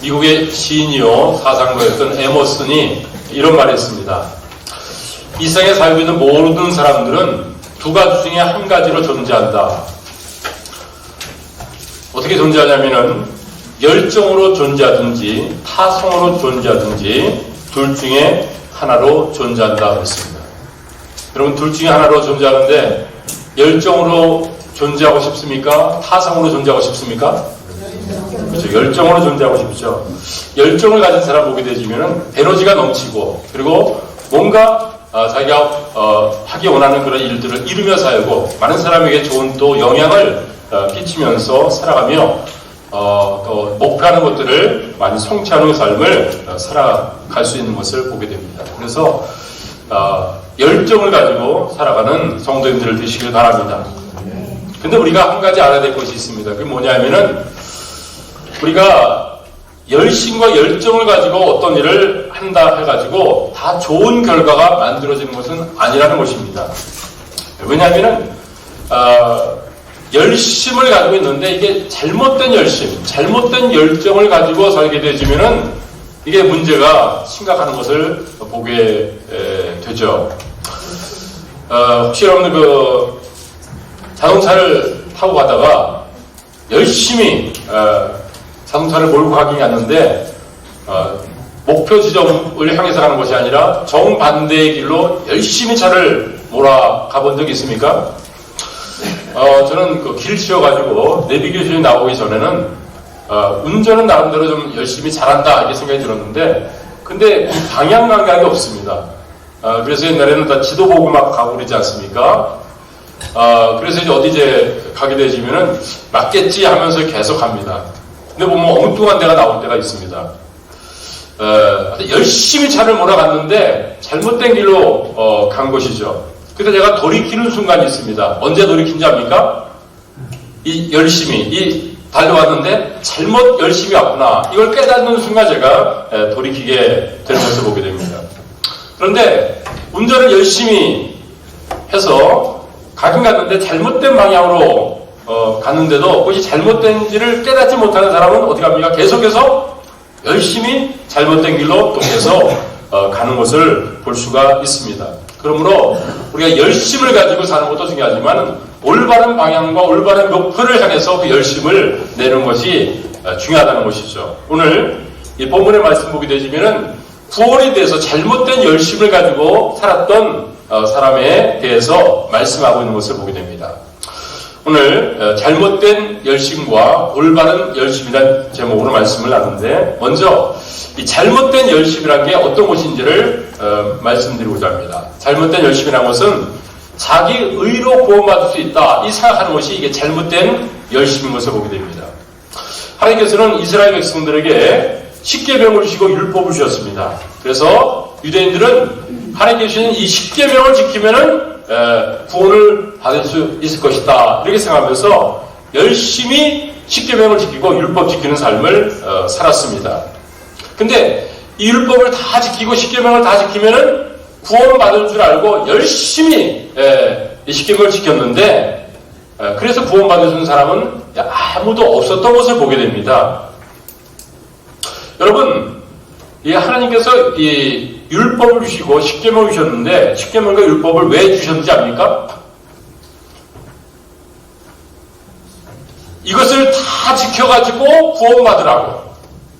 미국의 시인이요 사상가였던 에머슨이 이런 말을 했습니다. 이 세상에 살고 있는 모든 사람들은 두 가지 중에 한 가지로 존재한다. 어떻게 존재하냐면은 열정으로 존재하든지 타성으로 존재하든지 둘 중에 하나로 존재한다 그랬습니다. 여러분 둘 중에 하나로 존재하는데 열정으로 존재하고 싶습니까? 타성으로 존재하고 싶습니까? 그렇죠. 열정으로 존재하고 싶죠. 열정을 가진 사람 보게 되지면은 에너지가 넘치고 그리고 뭔가 자기가 하기 원하는 그런 일들을 이루며 살고 많은 사람에게 좋은 또 영향을 끼치면서 살아가며 또 목표하는 것들을 많이 성취하는 삶을 살아갈 수 있는 것을 보게 됩니다. 그래서 열정을 가지고 살아가는 성도님들 되시길 바랍니다. 근데 우리가 한 가지 알아야 될 것이 있습니다. 그게 뭐냐면은 우리가 열심과 열정을 가지고 어떤 일을 한다 해가지고 다 좋은 결과가 만들어지는 것은 아니라는 것입니다. 왜냐하면은 열심을 가지고 있는데 이게 잘못된 열심, 잘못된 열정을 가지고 살게 되지면은 이게 문제가 심각한 것을 보게 되죠. 혹시 여러분들 자동차를 타고 가다가 열심히 자동차를 몰고 가긴 갔는데 목표 지점을 향해서 가는 것이 아니라 정반대의 길로 열심히 차를 몰아가 본 적이 있습니까? 저는 그 길 치여가지고 내비게이션이 나오기 전에는 운전은 나름대로 좀 열심히 잘한다 이렇게 생각이 들었는데 근데 방향 감각이 없습니다. 그래서 옛날에는 다 지도 보고 막 가고 그러지 않습니까? 그래서 이제 어디 가게 되지면은 맞겠지 하면서 계속 갑니다. 근데 보면 엉뚱한 데가 나올 때가 있습니다. 열심히 차를 몰아갔는데 잘못된 길로 간 것이죠. 그래서 제가 돌이키는 순간이 있습니다. 언제 돌이킨지 압니까? 열심히 달려왔는데 잘못 열심히 왔구나. 이걸 깨닫는 순간 제가 돌이키게 되는 것을 보게 됩니다. 그런데 운전을 열심히 해서 가긴 갔는데 잘못된 방향으로 갔는데도 그것이 잘못된지를 깨닫지 못하는 사람은 어떻게 합니까? 계속해서 열심히 잘못된 길로 또 계속 가는 것을 볼 수가 있습니다. 그러므로 우리가 열심을 가지고 사는 것도 중요하지만 올바른 방향과 올바른 목표를 향해서 그 열심을 내는 것이 중요하다는 것이죠. 오늘 이 본문의 말씀 보게 되시면은 구원에 대해서 잘못된 열심을 가지고 살았던 사람에 대해서 말씀하고 있는 것을 보게 됩니다. 오늘 잘못된 열심과 올바른 열심이라는 제목으로 말씀을 나누는데 먼저 이 잘못된 열심이라는 게 어떤 것인지를 말씀드리고자 합니다. 잘못된 열심이라는 것은 자기 의로 구원받을 수 있다 이 생각하는 것이 이게 잘못된 열심인 것을 보게 됩니다. 하나님께서는 이스라엘 백성들에게 십계명을 주시고 율법을 주셨습니다. 그래서 유대인들은 하나님께서 주신 이 십계명을 지키면은 구원을 받을 수 있을 것이다 이렇게 생각하면서 열심히 십계명을 지키고 율법 지키는 삶을 살았습니다. 근데 이 율법을 다 지키고 십계명을 다 지키면은 구원받을 줄 알고 열심히 이 십계명을 지켰는데 그래서 구원받으신 사람은 아무도 없었던 것을 보게 됩니다. 여러분, 이 하나님께서 이 율법을 주시고 십계명을 주셨는데 십계명과 율법을 왜 주셨는지 압니까? 이것을 다 지켜가지고 구원받으라고.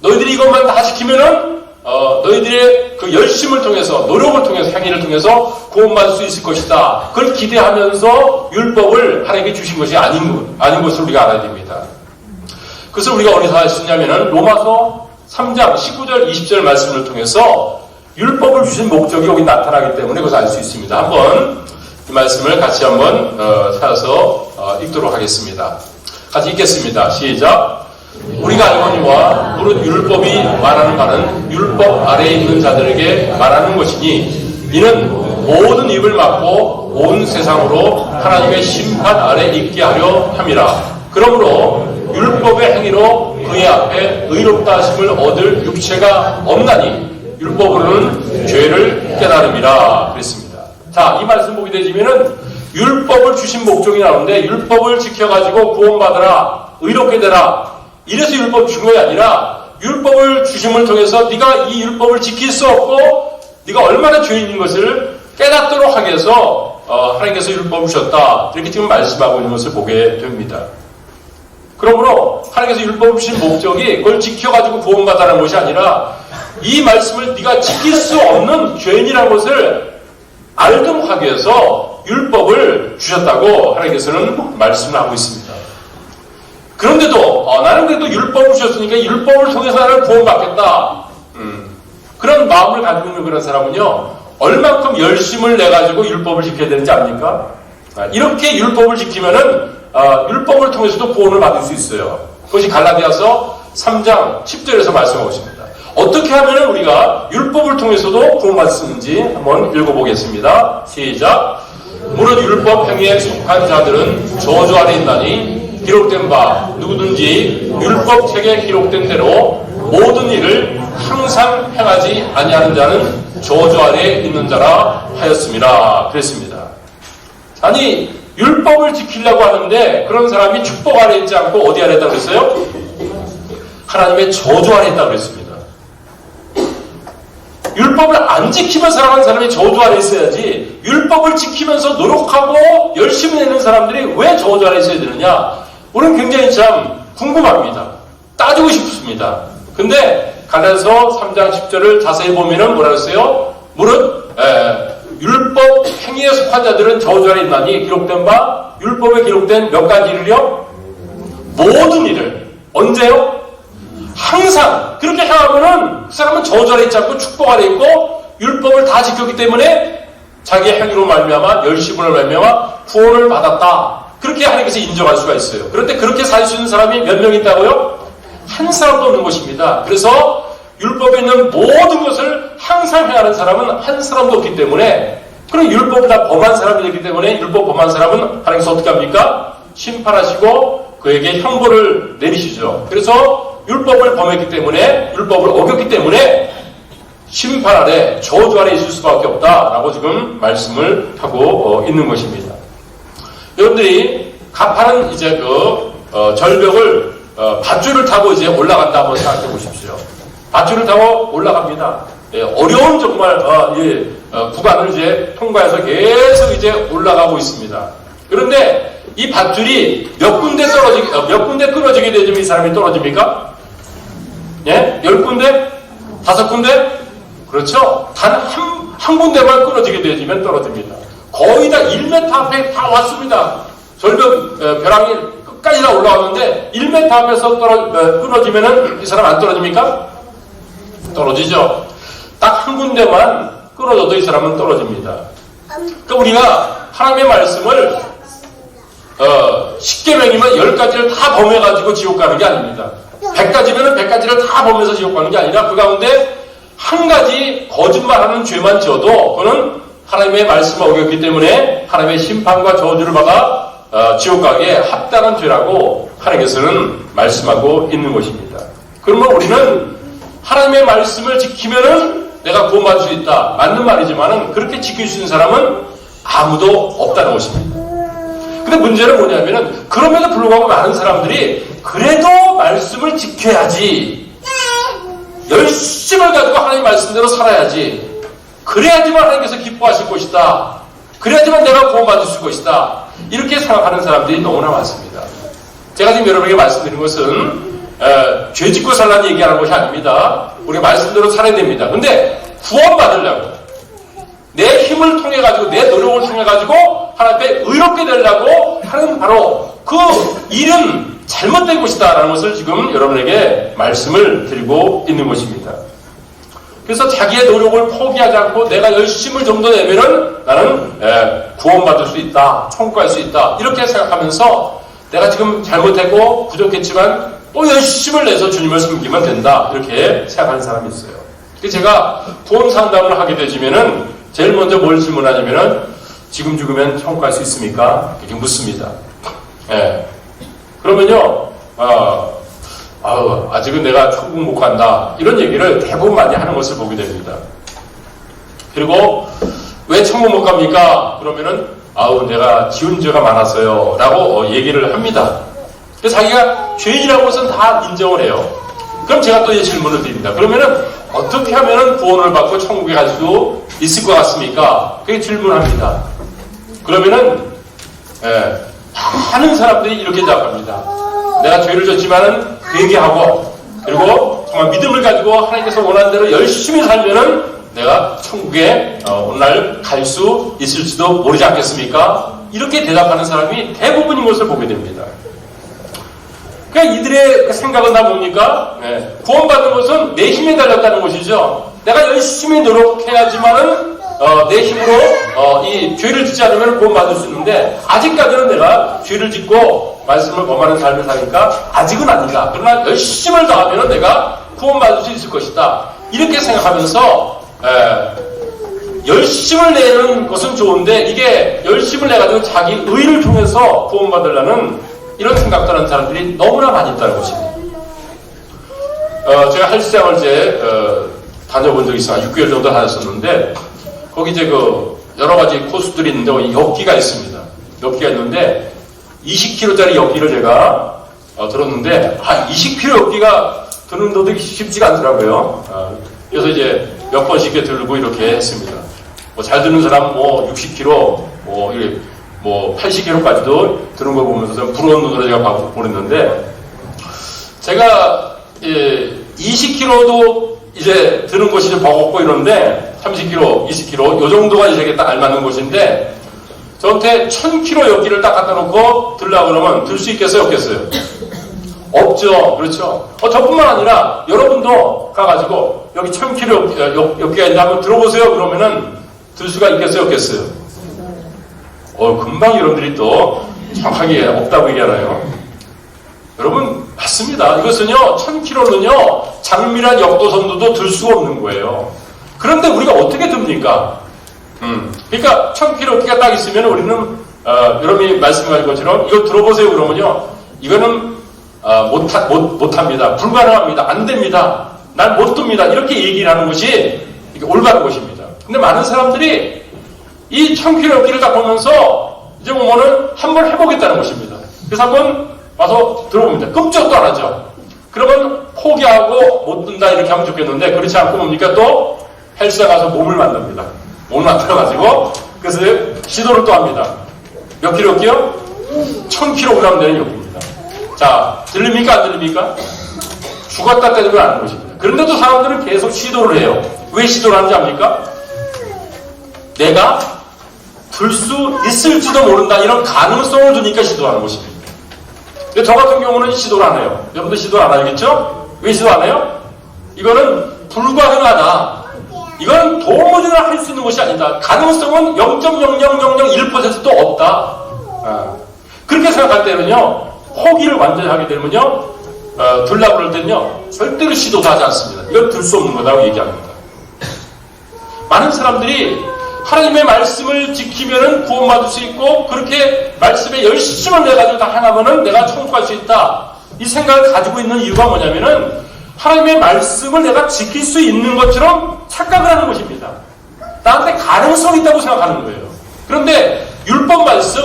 너희들이 이것만 다 지키면은 너희들의 그 열심을 통해서 노력을 통해서 행위를 통해서 구원받을 수 있을 것이다. 그걸 기대하면서 율법을 하나님께 주신 것이 아닌 것을 우리가 알아야 됩니다. 그래서 우리가 어디서 알 수 있냐면은 로마서 3장 19절 20절 말씀을 통해서 율법을 주신 목적이 여기 나타나기 때문에 그것을 알 수 있습니다. 한번 이 말씀을 같이 한번 찾아서 읽도록 하겠습니다. 같이 읽겠습니다. 시작. 우리가 알거니와 무릇 율법이 말하는 바는 율법 아래에 있는 자들에게 말하는 것이니 이는 모든 입을 막고 온 세상으로 하나님의 심판 아래 있게 하려 함이라. 그러므로 율법의 행위로 그의 앞에 의롭다 하심을 얻을 육체가 없나니 율법으로는 죄를 깨달음이라 그랬습니다. 자, 이 말씀 보게 되시면은 율법을 주신 목적이 나오는데 율법을 지켜가지고 구원받으라, 의롭게 되라. 이래서 율법 준 것이 아니라 율법을 주심을 통해서 네가 이 율법을 지킬 수 없고 네가 얼마나 죄인인 것을 깨닫도록 하기 위해서 하나님께서 율법을 주셨다. 이렇게 지금 말씀하고 있는 것을 보게 됩니다. 그러므로 하나님께서 율법을 주신 목적이 그걸 지켜가지고 구원받아라는 것이 아니라 이 말씀을 네가 지킬 수 없는 죄인이라는 것을 알도록 하기 위해서 율법을 주셨다고 하나님께서는 말씀을 하고 있습니다. 그런데도 나는 그래도 율법을 주셨으니까 율법을 통해서 나를 구원받겠다. 그런 마음을 가지고 있는 그런 사람은요, 얼만큼 열심을 내가지고 율법을 지켜야 되는지 압니까? 이렇게 율법을 지키면은 율법을 통해서도 구원을 받을 수 있어요. 그것이 갈라디아서 3장 10절에서 말씀하고 있습니다. 어떻게 하면 우리가 율법을 통해서도 구원받을 수 있는지 한번 읽어보겠습니다. 시작. 무릇 율법 행위에 속한 자들은 저주 아래 있나니 기록된 바 누구든지 율법 책에 기록된 대로 모든 일을 항상 행하지 아니하는 자는 저주 아래에 있는 자라 하였습니다. 그랬습니다. 아니 율법을 지키려고 하는데 그런 사람이 축복 아래 있지 않고 어디 아래 있다고 그랬어요? 하나님의 저주 아래 있다고 그랬습니다. 율법을 안 지키며 살아가는 사람이 저주 아래 있어야지 율법을 지키면서 노력하고 열심히 내는 사람들이 왜 저주 아래 있어야 되느냐? 우리는 굉장히 참 궁금합니다. 따지고 싶습니다. 근데 갈라디아서 3장 10절을 자세히 보면은 뭐라 그랬어요? 무릇 율법 행위에 속한 자들은 저주 아래 있나니 기록된 바 율법에 기록된 몇 가지 일을요? 모든 일을 언제요? 항상 그렇게 행하면은 그 사람은 저주 아래 있지 않고 축복 아래 있고 율법을 다 지켰기 때문에 자기의 행위로 말미암아 열심으로 말미암아 구원을 받았다. 그렇게 하나님께서 인정할 수가 있어요. 그런데 그렇게 살 수 있는 사람이 몇 명 있다고요? 한 사람도 없는 것입니다. 그래서 율법에 있는 모든 것을 항상 행하는 사람은 한 사람도 없기 때문에 그런 율법을 다 범한 사람이 되기 때문에 율법 범한 사람은 하나님께서 어떻게 합니까? 심판하시고 그에게 형벌을 내리시죠. 그래서 율법을 범했기 때문에 율법을 어겼기 때문에 심판 아래 저주 아래 있을 수밖에 없다라고 지금 말씀을 하고 있는 것입니다. 여러분들이 가파른 이제 절벽을 밧줄을 타고 이제 올라간다 한번 생각해 보십시오. 밧줄을 타고 올라갑니다. 어려운 정말 구간을 이제 통과해서 계속 이제 올라가고 있습니다. 그런데 이 밧줄이 몇 군데 끊어지게 되면 이 사람이 떨어집니까? 예? 10군데? 5군데? 그렇죠? 단 한 군데만 끊어지게 되면 떨어집니다. 거의 다 1m 앞에 다 왔습니다. 절벽 벼랑이 끝까지 다 올라왔는데 1m 앞에서 끊어지면은 이 사람 안 떨어집니까? 떨어지죠. 딱 한 군데만 끊어져도 이 사람은 떨어집니다. 그러니까 우리가 하나님의 말씀을 10계명이면 10가지를 다 범해가지고 지옥 가는 게 아닙니다. 100가지면 100가지를 다 범해서 지옥 가는 게 아니라 그 가운데 한 가지 거짓말하는 죄만 지어도 그거는 하나님의 말씀을 어겼기 때문에 하나님의 심판과 저주를 받아 지옥 가기에 합당한 죄라고 하나님께서는 말씀하고 있는 것입니다. 그러면 우리는 하나님의 말씀을 지키면은 내가 구원받을 수 있다. 맞는 말이지만은 그렇게 지킬 수 있는 사람은 아무도 없다는 것입니다. 근데 문제는 뭐냐면은 그럼에도 불구하고 많은 사람들이 그래도 말씀을 지켜야지. 열심을 가지고 하나님 말씀대로 살아야지. 그래야지만 하나님께서 기뻐하실 것이다. 그래야지만 내가 구원받을 수 있을 것이다. 이렇게 생각하는 사람들이 너무나 많습니다. 제가 지금 여러분에게 말씀드린 것은 죄 짓고 살라는 얘기하는 것이 아닙니다. 우리가 말씀대로 살아야 됩니다. 근데 구원받으려고 내 힘을 통해 가지고 내 노력을 통해 가지고 하나님 앞에 의롭게 되려고 하는 바로 그 일은 잘못된 것이다라는 것을 지금 여러분에게 말씀을 드리고 있는 것입니다. 그래서 자기의 노력을 포기하지 않고 내가 열심을 좀 더 내면은 나는 구원받을 수 있다, 천국 갈 수 있다 이렇게 생각하면서 내가 지금 잘못했고 부족했지만 또 열심을 내서 주님을 섬기면 된다 이렇게 생각하는 사람이 있어요. 그래서 제가 구원 상담을 하게 되지면은 제일 먼저 뭘 질문하냐면은 지금 죽으면 천국 갈 수 있습니까? 이렇게 묻습니다. 그러면요, 아직은 내가 천국 못 간다. 이런 얘기를 대부분 많이 하는 것을 보게 됩니다. 그리고 왜 천국 못 갑니까? 그러면은, 내가 지은 죄가 많았어요. 라고 얘기를 합니다. 그래서 자기가 죄인이라는 것은 다 인정을 해요. 그럼 제가 또 이 질문을 드립니다. 그러면은 어떻게 하면은 구원을 받고 천국에 갈 수 있을 것 같습니까? 그게 질문합니다. 그러면은 많은 사람들이 이렇게 대답합니다. 내가 죄를 졌지만은 회개하고 그리고 정말 믿음을 가지고 하나님께서 원하는 대로 열심히 살면은 내가 천국에 오늘날 갈 수 있을지도 모르지 않겠습니까? 이렇게 대답하는 사람이 대부분인 것을 보게 됩니다. 그러니까 이들의 생각은 다 뭡니까? 구원받는 것은 내 힘에 달렸다는 것이죠. 내가 열심히 노력해야지만은 내 힘으로 이 죄를 짓지 않으면 구원받을 수 있는데 아직까지는 내가 죄를 짓고 말씀을 범하는 삶을 사니까 아직은 아니다. 그러나 열심을 다하면 내가 구원받을 수 있을 것이다. 이렇게 생각하면서 열심을 내는 것은 좋은데 이게 열심을 내가지고 자기 의를 통해서 구원받으려는 이런 생각하는 사람들이 너무나 많이 있다는 것입니다. 제가 헬스장을 이제 다녀본 적이 있어요. 6개월 정도 다녔었는데 거기 이제 여러 가지 코스들이 있는데 역기가 있습니다. 역기가 있는데 20kg짜리 역기를 제가 들었는데 20kg 역기가 드는 것도 쉽지가 않더라고요. 그래서 이제 몇 번씩 들고 이렇게 했습니다. 잘 드는 사람 60kg, 80kg까지도 드는 거 보면서 좀 부러운 눈으로 제가 보냈는데 제가 20kg도 이제 드는 곳이 좀 버겁고 이런데 30kg, 20kg 요 정도가 이제 딱 알맞는 곳인데 저한테 1000kg 역기를 딱 갖다 놓고 들라고 그러면 들 수 있겠어요? 없겠어요? 없죠. 그렇죠. 저뿐만 아니라 여러분도 가가지고 여기 1000kg 역기가 있는데 한번 들어보세요. 그러면은 들 수가 있겠어요? 없겠어요? 금방 여러분들이 또 정확하게 없다고 얘기하나요? 여러분 맞습니다. 이것은요 1000kg는요 장밀한 역도선도도 들 수가 없는 거예요. 그런데 우리가 어떻게 듭니까? 그러니까 1000kg 역기가 딱 있으면 우리는 여러분이 말씀하신 것처럼 이거 들어보세요 그러면요 이거는 못합니다. 불가능합니다. 안 됩니다. 난 못 듭니다. 이렇게 얘기를 하는 것이 이게 올바른 것입니다. 근데 많은 사람들이 이 1000kg 역기를 딱 보면서 이제 보면은 한번 해보겠다는 것입니다. 그래서 한번 와서 들어봅니다. 끔찍도 안 하죠. 그러면 포기하고 못 든다 이렇게 하면 좋겠는데 그렇지 않고 뭡니까? 또 헬스장 가서 몸을 만듭니다. 몸을 만들어가지고 그래서 시도를 또 합니다. 몇 킬로 역기요? 1000kg 되는 역기입니다. 자, 들립니까? 안 들립니까? 죽었다 때리면 아는 것입니다. 그런데도 사람들은 계속 시도를 해요. 왜 시도를 하는지 압니까? 내가 들 수 있을지도 모른다. 이런 가능성을 두니까 시도하는 것입니다. 근데 저 같은 경우는 시도를 안 해요. 여러분들 시도를 안 하겠죠? 왜 시도 안 해요? 이거는 불가능하다. 이건 도무지 할 수 있는 것이 아니다. 가능성은 0.00001%도 없다. 그렇게 생각할 때는요, 포기를 완전히 하게 되면요, 들라고 그럴 때는요, 절대로 시도도 하지 않습니다. 이건 들 수 없는 거라고 얘기합니다. 많은 사람들이 하나님의 말씀을 지키면은 구원받을 수 있고 그렇게 말씀에 열심을 내가지고 다 행하면은 내가 천국 갈 수 있다. 이 생각을 가지고 있는 이유가 뭐냐면은 하나님의 말씀을 내가 지킬 수 있는 것처럼 착각을 하는 것입니다. 나한테 가능성이 있다고 생각하는 거예요. 그런데 율법 말씀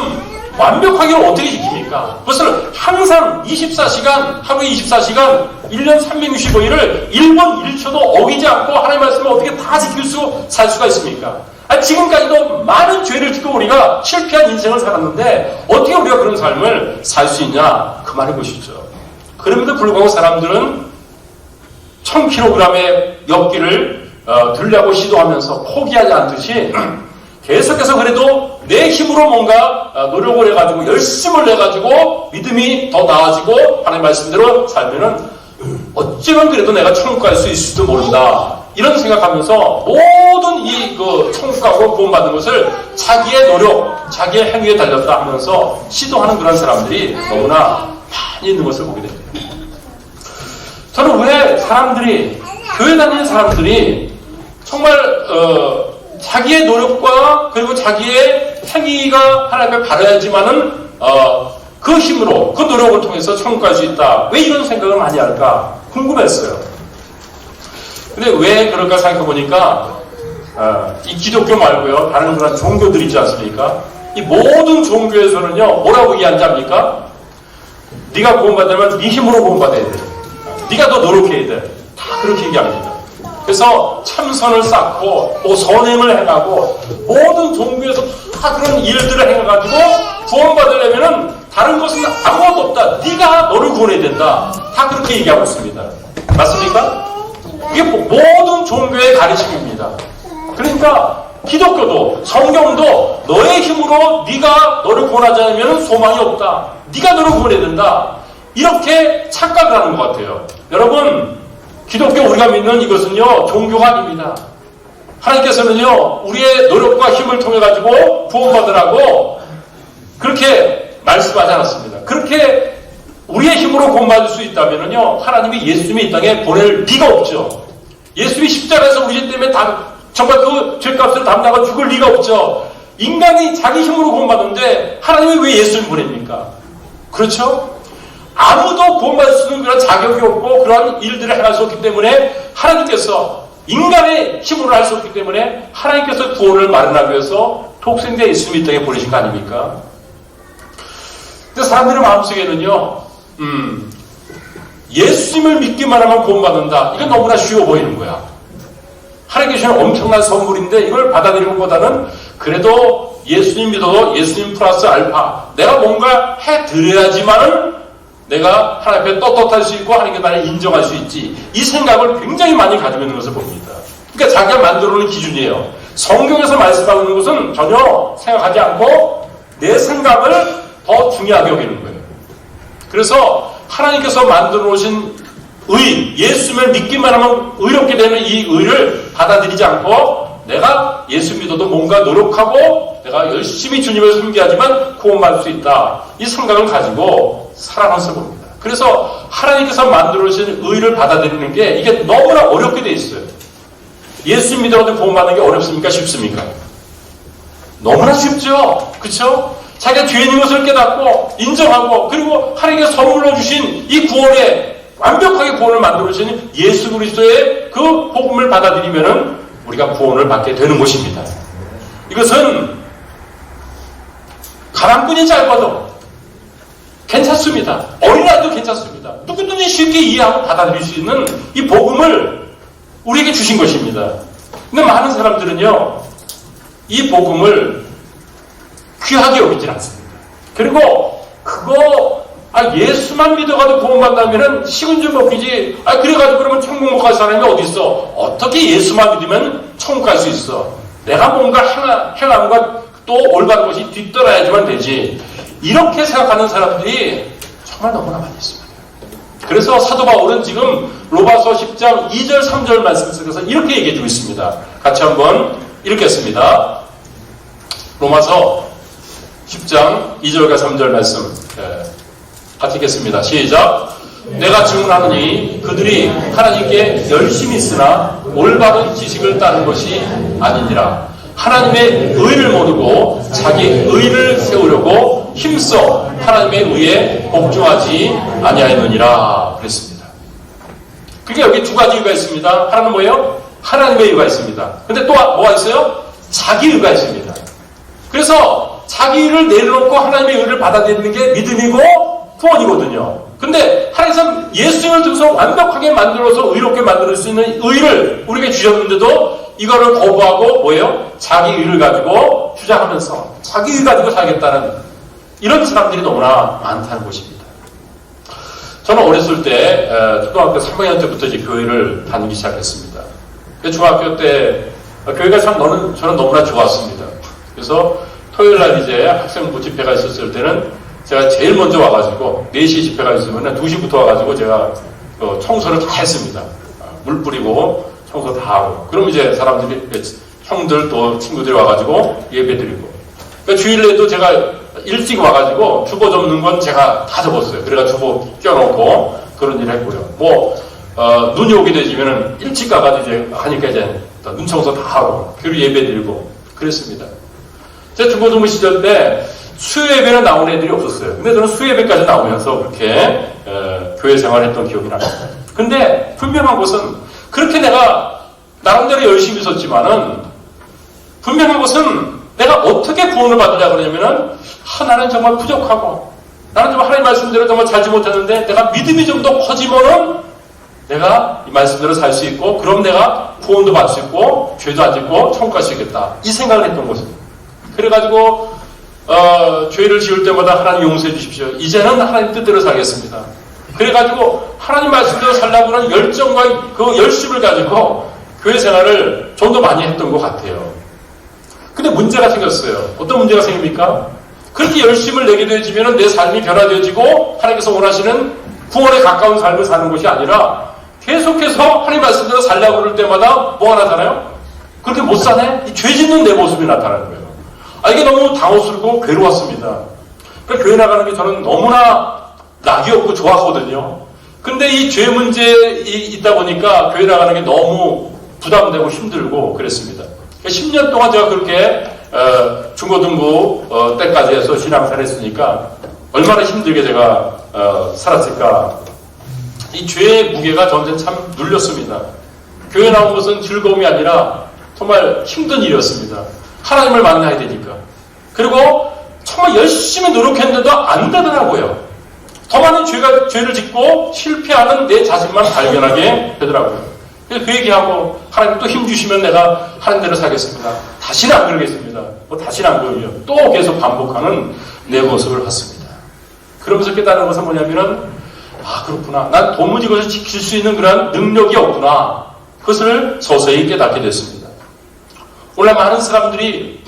완벽하게 어떻게 지킵니까? 그것을 항상 24시간, 하루에 24시간, 1년 365일을 1분 1초도 어기지 않고 하나님의 말씀을 어떻게 다 지킬 살 수가 있습니까? 지금까지도 많은 죄를 짓고 우리가 실패한 인생을 살았는데 어떻게 우리가 그런 삶을 살 수 있냐? 그 말인 것이죠. 그럼에도 불구하고 사람들은 1000kg의 역기를 들려고 시도하면서 포기하지 않듯이 계속해서 그래도 내 힘으로 뭔가 노력을 해가지고 열심을 내가지고 믿음이 더 나아지고 하나님 말씀대로 살면은 어쩌면 그래도 내가 천국 갈 수 있을지도 모른다. 이런 생각하면서 모든 천국 가고 구원받는 것을 자기의 노력, 자기의 행위에 달렸다 하면서 시도하는 그런 사람들이 너무나 많이 있는 것을 보게 됩니다. 저는 왜 사람들이, 교회 다니는 사람들이 정말 자기의 노력과 그리고 자기의 행위가 하나님을 바라야지만은 그 힘으로 그 노력을 통해서 천국 갈 수 있다. 왜 이런 생각을 많이 할까 궁금했어요. 근데 왜 그럴까 생각해보니까 이 기독교 말고요 다른 그런 종교들이 있지 않습니까? 이 모든 종교에서는요 뭐라고 얘기하는지 압니까? 네가 구원받으면 네 힘으로 구원받아야 돼. 네가 더 노력해야 돼. 다 그렇게 얘기합니다. 그래서 참선을 쌓고 또 선행을 행하고 모든 종교에서 다 그런 일들을 행해가지고 구원받으려면은 다른 것은 아무것도 없다. 네가 너를 구원해야 된다. 다 그렇게 얘기하고 있습니다. 맞습니까? 이게 모든 종교의 가르침입니다. 그러니까 기독교도 성경도 너의 힘으로 네가 너를 구원하지 않으면 소망이 없다. 네가 너를 구원해야 된다. 이렇게 착각을 하는 것 같아요. 여러분, 기독교 우리가 믿는 이것은요, 종교가 아닙니다. 하나님께서는요, 우리의 노력과 힘을 통해 가지고 구원받으라고 그렇게 말씀하지 않았습니다. 그렇게 우리의 힘으로 구원받을 수 있다면요, 하나님이 예수님이 이 땅에 보낼 리가 없죠. 예수님이 십자가에서 우리 죄 때문에 정말 그 죄값을 담당하고 죽을 리가 없죠. 인간이 자기 힘으로 구원받는데 하나님이 왜 예수님을 보냅니까? 그렇죠? 아무도 구원받을 수 있는 그런 자격이 없고 그런 일들을 행할 수 없기 때문에 하나님께서 인간의 힘으로 할 수 없기 때문에 하나님께서 구원을 마련하기 위해서 독생자 예수님이 이 땅에 보내신 거 아닙니까? 근데 사람들의 마음속에는요, 예수님을 믿기만 하면 구원받는다. 이건 너무나 쉬워 보이는 거야. 하나님께 주시는 엄청난 선물인데 이걸 받아들이는 것보다는 그래도 예수님 믿어도 예수님 플러스 알파, 내가 뭔가 해드려야지만은 내가 하나님 앞에 떳떳할 수 있고 하나님께 나를 인정할 수 있지. 이 생각을 굉장히 많이 가지고 있는 것을 봅니다. 그러니까 자기가 만들어 놓은 기준이에요. 성경에서 말씀하고 있는 것은 전혀 생각하지 않고 내 생각을 더 중요하게 여기는 거예요. 그래서 하나님께서 만들어 놓으신 의, 예수님을 믿기만 하면 의롭게 되는 이 의를 받아들이지 않고 내가 예수 믿어도 뭔가 노력하고 내가 열심히 주님을 섬기하지만 구원받을 수 있다. 이 생각을 가지고 살아가서 봅니다. 그래서 하나님께서 만들어 놓으신 의를 받아들이는 게 이게 너무나 어렵게 돼 있어요. 예수 믿어도 구원받는 게 어렵습니까? 쉽습니까? 너무나 쉽죠? 그렇죠? 자기가 죄 있는 것을 깨닫고 인정하고 그리고 하나님께서 선물로 주신 이 구원에 완벽하게 구원을 만들어 주신 예수 그리스도의 그 복음을 받아들이면은 우리가 구원을 받게 되는 것입니다. 이것은 가랑끈이 짧아도 괜찮습니다. 어린아이도 괜찮습니다. 누구든지 쉽게 이해하고 받아들일 수 있는 이 복음을 우리에게 주신 것입니다. 근데 많은 사람들은요, 이 복음을 귀하게 여기질 않습니다. 그리고 그거 예수만 믿어가지고 구원받는다면은 식은 죽 먹기지. 그래가지고 그러면 천국 못 갈 사람이 어디 있어? 어떻게 예수만 믿으면 천국 갈 수 있어? 내가 뭔가 행함과 또 올바른 것이 뒤떨어야지만 되지. 이렇게 생각하는 사람들이 정말 너무나 많이 있습니다. 그래서 사도 바울은 지금 로마서 10장 2절 3절 말씀 속에서 이렇게 얘기해주고 있습니다. 같이 한번 읽겠습니다. 로마서 10장 2절과 3절 말씀 같이 읽겠습니다. 시작. 내가 증언하노니 그들이 하나님께 열심히 있으나 올바른 지식을 따른 것이 아니니라. 하나님의 의를 모르고 자기 의를 세우려고 힘써 하나님의 의에 복종하지 아니하였느니라 그랬습니다. 그러니까 여기 두 가지 의가 있습니다. 하나는 뭐예요? 하나님의 의가 있습니다. 근데 또 뭐가 있어요? 자기 의가 있습니다. 그래서 자기 의를 내려놓고 하나님의 의를 받아들이는 게 믿음이고 구원이거든요. 근데 하나님께서 예수님을 통해서 완벽하게 만들어서 의롭게 만들 수 있는 의를 우리에게 주셨는데도 이거를 거부하고 뭐예요? 자기 의를 가지고 주장하면서 자기 의 가지고 살겠다는 이런 사람들이 너무나 많다는 것입니다. 저는 어렸을 때 초등학교 3학년 때부터 이제 교회를 다니기 시작했습니다. 중학교 때 교회가 저는 너무나 좋았습니다. 그래서 토요일 날 이제 학생부 집회가 있었을 때는 제가 제일 먼저 와가지고 4시 집회가 있으면 2시부터 와가지고 제가 청소를 다 했습니다. 물 뿌리고 청소 다 하고. 그럼 이제 사람들이 형들 또 친구들이 와가지고 예배 드리고. 그러니까 주일에도 제가 일찍 와가지고 주보 접는 건 제가 다 접었어요. 그래가지고 주보 껴놓고 그런 일을 했고요. 눈이 오게 되지면은 일찍 가가지고 이제 하니까 이제 눈 청소 다 하고 그리고 예배 드리고 그랬습니다. 제가 중고등부 시절 때 수요예배는 나온 애들이 없었어요. 근데 저는 수요예배까지 나오면서 그렇게 교회 생활했던 기억이 납니다. 근데 분명한 것은 그렇게 내가 나름대로 열심히 있었지만은 분명한 것은 내가 어떻게 구원을 받으냐 그러냐면은 나는 정말 부족하고 나는 정말 하나님 말씀대로 정말 살지 못했는데 내가 믿음이 좀 더 커지면은 내가 이 말씀대로 살 수 있고, 그럼 내가 구원도 받을 수 있고, 죄도 안 짓고 천국 갈 수 있겠다. 이 생각을 했던 것입니다. 그래가지고 죄를 지을 때마다 하나님 용서해 주십시오. 이제는 하나님 뜻대로 살겠습니다. 그래가지고 하나님 말씀대로 살려고 하는 열정과 그 열심을 가지고 교회 생활을 좀 더 많이 했던 것 같아요. 근데 문제가 생겼어요. 어떤 문제가 생깁니까? 그렇게 열심을 내게 되어지면 내 삶이 변화되어지고 하나님께서 원하시는 구원에 가까운 삶을 사는 것이 아니라 계속해서 하나님 말씀대로 살려고 그럴 때마다 뭐가 나타나요? 그렇게 못 사네? 이 죄 짓는 내 모습이 나타나는 거예요. 이게 너무 당혹스럽고 괴로웠습니다. 그러니까 교회 나가는 게 저는 너무나 낙이 없고 좋았거든요. 근데 이 죄 문제에 있다 보니까 교회 나가는 게 너무 부담되고 힘들고 그랬습니다. 10년 동안 제가 그렇게 중고등부 때까지 해서 신앙생활을 했으니까 얼마나 힘들게 제가 살았을까. 이 죄의 무게가 저한테는 참 눌렸습니다. 교회 나온 것은 즐거움이 아니라 정말 힘든 일이었습니다. 하나님을 만나야 되니까. 그리고 정말 열심히 노력했는데도 안 되더라고요. 더 많은 죄를 짓고 실패하는 내 자신만 발견하게 되더라고요. 그래서 그 얘기하고 하나님 또 힘 주시면 내가 하나님대로 살겠습니다. 다시는 안 그러겠습니다. 다시는 안 그러며 또 계속 반복하는 내 모습을 봤습니다. 그러면서 깨달은 것은 뭐냐면은 그렇구나. 난 도무지 그것을 지킬 수 있는 그런 능력이 없구나. 그것을 서서히 깨닫게 됐습니다. 오늘 많은 사람들이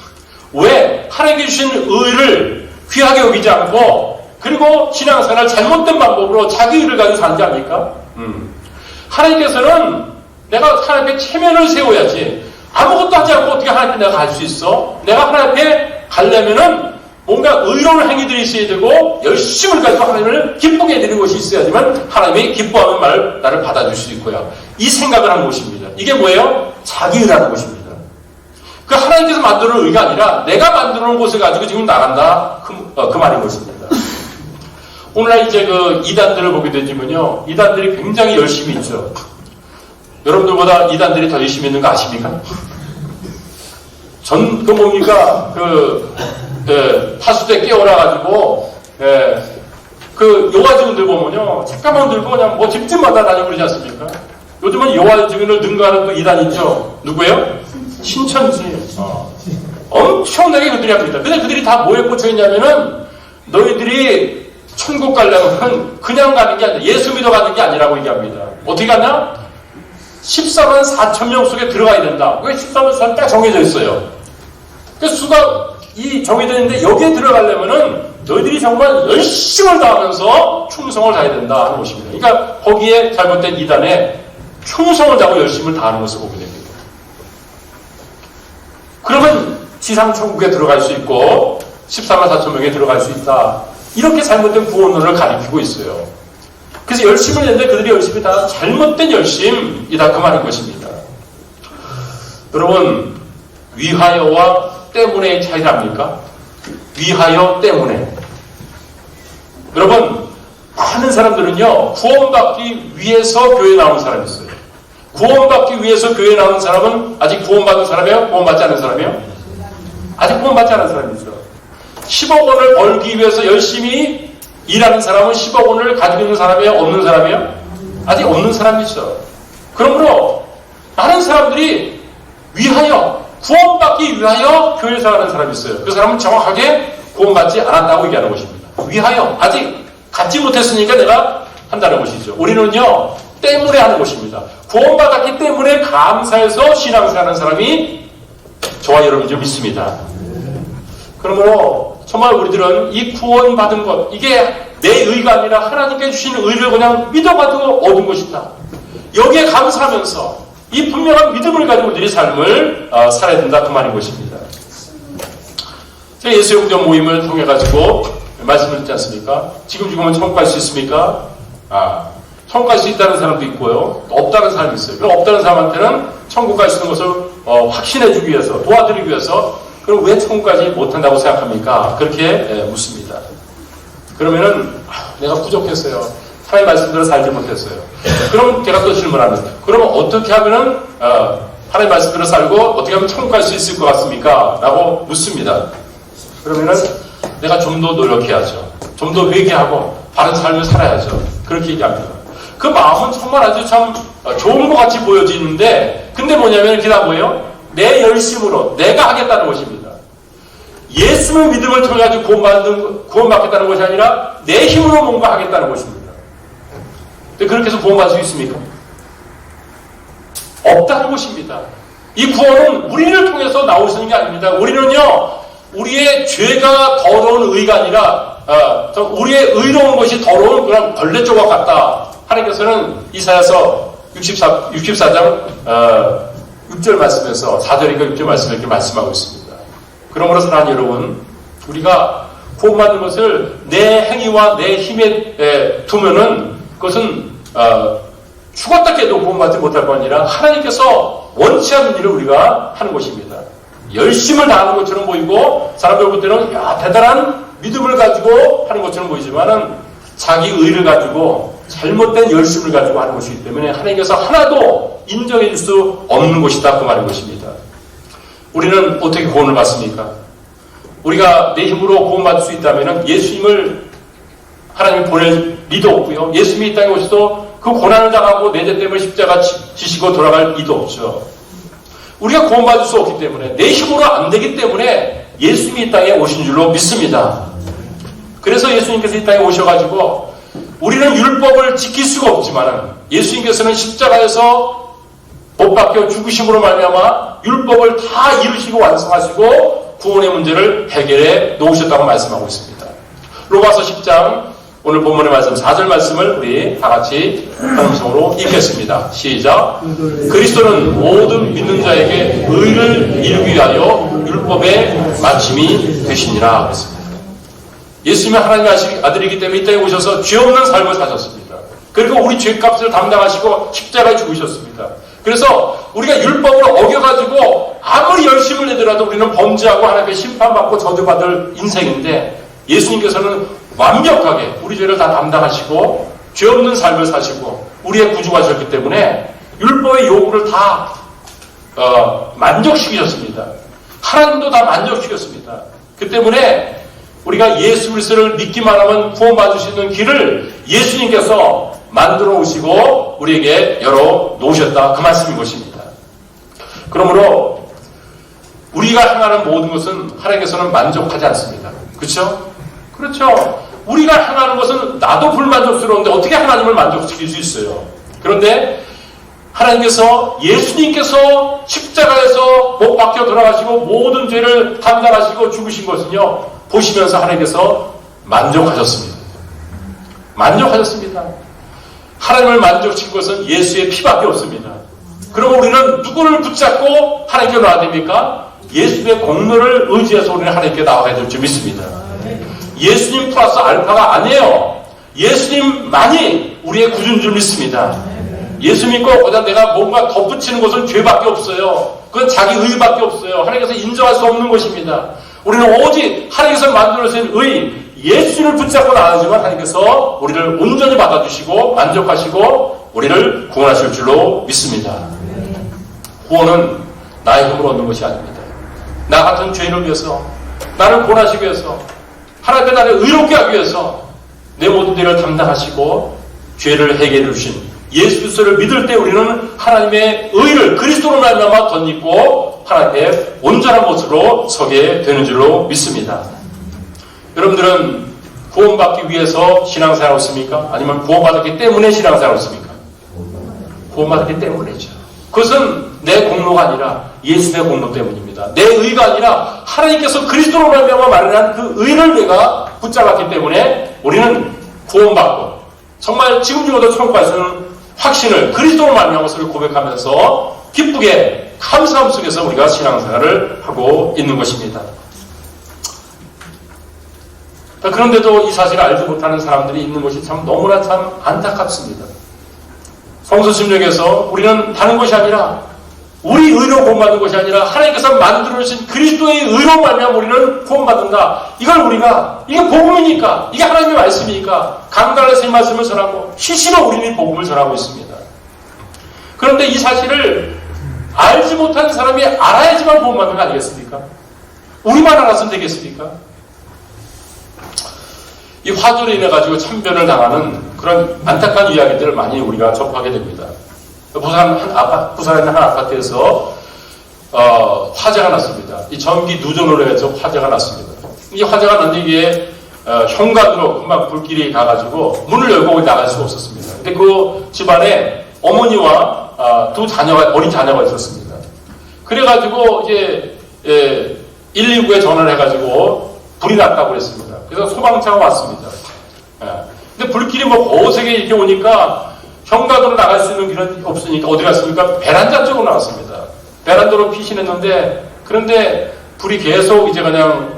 왜 하나님께 주신 의를 귀하게 여기지 않고 그리고 신앙생활 잘못된 방법으로 자기 의를 가지고 사는지 압니까? 하나님께서는 내가 하나님 앞에 체면을 세워야지 아무것도 하지 않고 어떻게 하나님 앞에 내가 갈 수 있어? 내가 하나님 앞에 가려면은 뭔가 의로운 행위들이 있어야 되고 열심을 가지고 하나님을 기쁘게 해드리는 것이 있어야지만 하나님이 기뻐하는 말을 나를 받아줄 수 있고요. 이 생각을 한 것입니다. 이게 뭐예요? 자기 의라는 것입니다. 그 하나님께서 만들어 놓은 의가 아니라 내가 만들어 놓은 것을 가지고 지금 나간다. 그 말인 것입니다. 오늘날 이제 그 이단들을 보게 되지만요. 이단들이 굉장히 열심히 있죠. 여러분들보다 이단들이 더 열심히 있는 거 아십니까? 뭡니까? 파수대 깨워놔가지고, 그 여호와 증인들 보면요. 책가방 들고 그냥 뭐 집집마다 다니고 그러지 않습니까? 요즘은 여호와 증인을 능가하는 또 이단 있죠. 누구예요? 신천지. 엄청나게 그들이 합니다. 근데 그들이 다 뭐에 꽂혀있냐면은 너희들이 천국 가려면 그냥 가는 게 아니라 예수 믿어 가는 게 아니라고 얘기합니다. 어떻게 가냐? 14만 4천 명 속에 들어가야 된다. 왜 14만 4천 딱 정해져 있어요. 그 수가 정해져 있는데 여기에 들어가려면은 너희들이 정말 열심을 다하면서 충성을 다해야 된다 하는 것입니다. 그러니까 거기에 잘못된 이단에 충성을 다하고 열심을 다하는 것을 보게 됩니다. 그러면 지상천국에 들어갈 수 있고 14만 4천 명에 들어갈 수 있다. 이렇게 잘못된 구원론을 가리키고 있어요. 그래서 열심을 했는데 그들이 열심히 다 잘못된 열심이다 그 말인 것입니다. 여러분 위하여와 때문에의 차이를 압니까? 위하여 때문에. 여러분 많은 사람들은요 구원받기 위해서 교회에 나오는 사람이 있어요. 구원받기 위해서 교회에 나오는 사람은 아직 구원받은 사람이에요? 구원받지 않은 사람이에요? 아직 구원받지 않은 사람이 있어요. 10억 원을 벌기 위해서 열심히 일하는 사람은 10억 원을 가지고 있는 사람이에요? 없는 사람이에요? 아직 없는 사람이죠. 그러므로 많은 사람들이 구원받기 위하여 교회에 나가는 사람이 있어요. 그 사람은 정확하게 구원받지 않았다고 얘기하는 것입니다. 위하여, 아직 갖지 못했으니까 내가 한다는 것이죠. 우리는요 때문에 하는 것입니다. 구원받았기 때문에 감사해서 신앙생활하는 사람이 저와 여러분 좀 있습니다. 그러므로 정말 우리들은 이 구원받은 것, 이게 내 의가 아니라 하나님께 주신 의를 그냥 믿어가지고 얻은 것이다. 여기에 감사하면서 이 분명한 믿음을 가지고 우리들이 삶을 살아야 된다 그 말인 것입니다. 제가 예수영전 모임을 통해 가지고 말씀을 듣지 않습니까? 지금 죽으면 천국 갈 수 있습니까? 천국 갈 수 있다는 사람도 있고요. 없다는 사람이 있어요. 그럼 없다는 사람한테는 천국 갈 수 있는 것을 확신해주기 위해서, 도와드리기 위해서 그럼 왜 천국까지 못한다고 생각합니까? 그렇게 묻습니다. 그러면은 내가 부족했어요. 하나님 말씀대로 살지 못했어요. 그럼 제가 또 질문합니다. 그러면 어떻게 하면은 하나님 말씀대로 살고 어떻게 하면 천국 갈 수 있을 것 같습니까? 라고 묻습니다. 그러면은 내가 좀 더 노력해야죠. 좀 더 회개하고 바른 삶을 살아야죠. 그렇게 얘기합니다. 그 마음은 정말 아주 참 좋은 것 같이 보여지는데, 근데 뭐냐면 그게 다 뭐예요? 내 열심으로 내가 하겠다는 것입니다. 예수의 믿음을 통해 가지고 구원받겠다는 것이 아니라 내 힘으로 뭔가 하겠다는 것입니다. 근데 그렇게 해서 구원받을 수 있습니까? 없다는 것입니다. 이 구원은 우리를 통해서 나오시는 게 아닙니다. 우리는요, 우리의 죄가 더러운 의가 아니라 우리의 의로운 것이 더러운 그런 벌레 조각 같다. 하나님께서는 이사야서 64장 6절 말씀에서 4절인가 6절 말씀을 이렇게 말씀하고 있습니다. 그러므로 사랑하는 여러분, 우리가 구원받는 것을 내 행위와 내 힘에 두면은 그것은 죽었다 깨도 구원받지 못할 거 아니라 하나님께서 원치 않는 일을 우리가 하는 것입니다. 열심을 다하는 것처럼 보이고 사람들 볼 때는 대단한 믿음을 가지고 하는 것처럼 보이지만은 자기 의를 가지고 잘못된 열심을 가지고 하는 것이기 때문에 하나님께서 하나도 인정해 줄 수 없는 것이다, 그 말인 것입니다. 우리는 어떻게 구원을 받습니까? 우리가 내 힘으로 구원받을 수 있다면 예수님을 하나님이 보낼 리도 없고요. 예수님이 이 땅에 오셔서 그 고난을 당하고 내 죄 때문에 십자가 지시고 돌아갈 리도 없죠. 우리가 구원받을 수 없기 때문에, 내 힘으로 안 되기 때문에 예수님이 이 땅에 오신 줄로 믿습니다. 그래서 예수님께서 이 땅에 오셔가지고 우리는 율법을 지킬 수가 없지만 예수님께서는 십자가에서 못 박혀 죽으심으로 말미암아 율법을 다 이루시고 완성하시고 구원의 문제를 해결해 놓으셨다고 말씀하고 있습니다. 로마서 10장 오늘 본문의 말씀 4절 말씀을 우리 다 같이 함성으로 읽겠습니다. 시작. 그리스도는 모든 믿는 자에게 의를 이루기 위하여 율법의 마침이 되시니라 그랬습니다. 예수님은 하나님의 아들이기 때문에 이 땅에 오셔서 죄 없는 삶을 사셨습니다. 그리고 우리 죄값을 담당하시고 십자가에 죽으셨습니다. 그래서 우리가 율법을 어겨가지고 아무리 열심을 내더라도 우리는 범죄하고 하나님께 심판받고 저주받을 인생인데, 예수님께서는 완벽하게 우리 죄를 다 담당하시고 죄 없는 삶을 사시고 우리의 구주가 하셨기 때문에 율법의 요구를 다 만족시키셨습니다. 하나님도 다 만족시켰습니다. 그 때문에 우리가 예수 그리스도를 믿기만 하면 구원받을 수 있는 길을 예수님께서 만들어 오시고 우리에게 열어 놓으셨다, 그 말씀인 것입니다. 그러므로 우리가 행하는 모든 것은 하나님께서는 만족하지 않습니다. 그렇죠? 그렇죠. 우리가 행하는 것은 나도 불만족스러운데 어떻게 하나님을 만족시킬 수 있어요? 그런데 하나님께서, 예수님께서 십자가에서 못 박혀 돌아가시고 모든 죄를 담당하시고 죽으신 것은요, 보시면서 하나님께서 만족하셨습니다. 만족하셨습니다. 하나님을 만족시킨 것은 예수의 피밖에 없습니다. 그럼 우리는 누구를 붙잡고 하나님께 나와야 됩니까? 예수의 공로를 의지해서 우리는 하나님께 나와야 될 줄 믿습니다. 예수님 플러스 알파가 아니에요. 예수님만이 우리의 구주인 줄 믿습니다. 예수 믿고 거기다 내가 뭔가 덧붙이는 것은 죄밖에 없어요. 그건 자기 의밖에 없어요. 하나님께서 인정할 수 없는 것입니다. 우리는 오직 하나님께서 만들어주신 의, 예수를 붙잡고 나가지만 하나님께서 우리를 온전히 받아주시고 만족하시고 우리를 구원하실 줄로 믿습니다. 구원은 나의 힘으로 얻는 것이 아닙니다. 나 같은 죄인을 위해서, 나를 구원하시기 위해서, 하나님께 나를 의롭게 하기 위해서 내 모든 죄를 담당하시고 죄를 해결해 주신 예수 그리스도를 믿을 때 우리는 하나님의 의를 그리스도로 말미암아 덧입고 하나님의 온전한 모습으로 서게 되는 줄로 믿습니다. 여러분들은 구원받기 위해서 신앙생활을 했습니까? 아니면 구원받았기 때문에 신앙생활을 했습니까? 구원받았기 때문이죠. 그것은 내 공로가 아니라 예수의 공로 때문입니다. 내 의가 아니라 하나님께서 그리스도로 말미암아 마련한 그 의를 내가 붙잡았기 때문에 우리는 구원받고 정말 지금 죽어도 천국 가서는 확신을 그리스도로 말미암은 것을 고백하면서 기쁘게 감사함 속에서 우리가 신앙생활을 하고 있는 것입니다. 그런데도 이 사실을 알지 못하는 사람들이 있는 것이 참 너무나 참 안타깝습니다. 성서심령에서 우리는 다른 것이 아니라 우리 의로 구원받는 것이 아니라 하나님께서 만들어주신 그리스도의 의로 말미암아 우리는 구원받는다. 이걸 우리가, 이게 복음이니까, 이게 하나님의 말씀이니까 강단에서 이 말씀을 전하고 시시로 우리는 복음을 전하고 있습니다. 그런데 이 사실을 알지 못한 사람이 알아야지만 구원받는 거 아니겠습니까? 우리만 알았으면 되겠습니까? 이 화재로 인해 가지고 참변을 당하는 그런 안타까운 이야기들을 많이 우리가 접하게 됩니다. 부산에 있는 한 아파트에서 화재가 났습니다. 이 전기 누전으로 해서 화재가 났습니다. 이 화재가 났는데 이게 현관으로 금방 불길이 가가지고 문을 열고 나갈 수가 없었습니다. 근데 그 집안에 어머니와 두 자녀가, 어린 자녀가 있었습니다. 그래가지고 이제 119에 전화를 해가지고 불이 났다고 그랬습니다. 그래서 소방차가 왔습니다. 근데 불길이 뭐 거세게 이렇게 오니까 현관으로 나갈 수 있는 길은 없으니까 어디 갔습니까? 베란다 쪽으로 나왔습니다. 베란다로 피신했는데, 그런데 불이 계속 이제 그냥